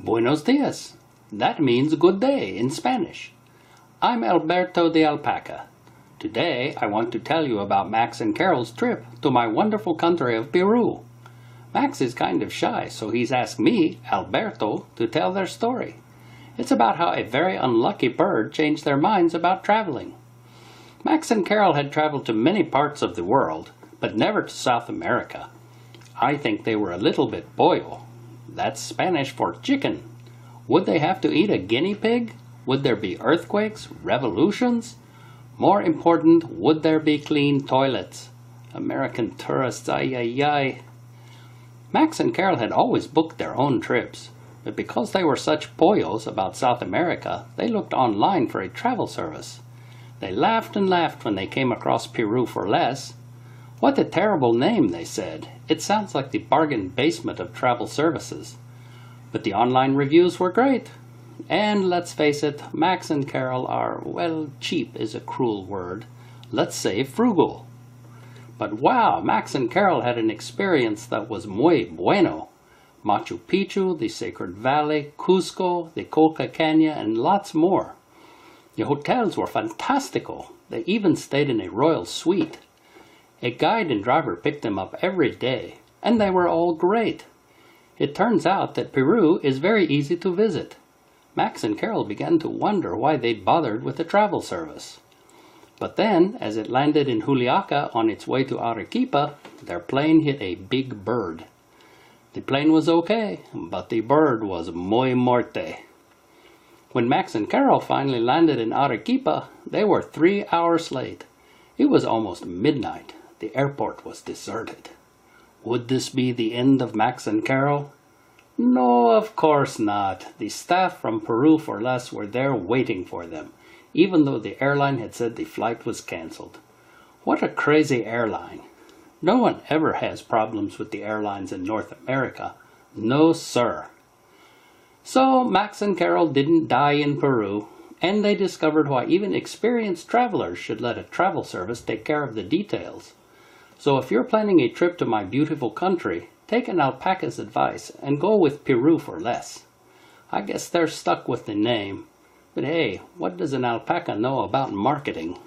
Buenos dias. That means good day in Spanish. I'm Alberto the Alpaca. Today I want to tell you about Max and Carol's trip to my wonderful country of Peru. Max is kind of shy, so he's asked me, Alberto, to tell their story. It's about how a very unlucky bird changed their minds about traveling. Max and Carol had traveled to many parts of the world, but never to South America. I think they were a little bit pollo. That's Spanish for chicken. Would they have to eat a guinea pig? Would there be earthquakes, revolutions? More important, would there be clean toilets? American tourists, ay ay ay. Max and Carol had always booked their own trips, but because they were such pollos about South America, they looked online for a travel service. They laughed and laughed when they came across Peru For Less. What a terrible name, they said. It sounds like the bargain basement of travel services. But the online reviews were great. And let's face it, Max and Carol are, well, cheap is a cruel word. Let's say frugal. But wow, Max and Carol had an experience that was muy bueno. Machu Picchu, the Sacred Valley, Cusco, the Colca Canyon, and lots more. The hotels were fantastical. They even stayed in a royal suite. A guide and driver picked them up every day, and they were all great. It turns out that Peru is very easy to visit. Max and Carol began to wonder why they'd bothered with a travel service. But then, as it landed in Juliaca on its way to Arequipa, their plane hit a big bird. The plane was okay, but the bird was muy muerte. When Max and Carol finally landed in Arequipa, they were 3 hours late. It was almost midnight. The airport was deserted. Would this be the end of Max and Carol? No, of course not. The staff from Peru For Less were there waiting for them, even though the airline had said the flight was canceled. What a crazy airline. No one ever has problems with the airlines in North America. No, sir. So Max and Carol didn't die in Peru, and they discovered why even experienced travelers should let a travel service take care of the details. So if you're planning a trip to my beautiful country, take an alpaca's advice and go with Peru For Less. I guess they're stuck with the name, but hey, what does an alpaca know about marketing?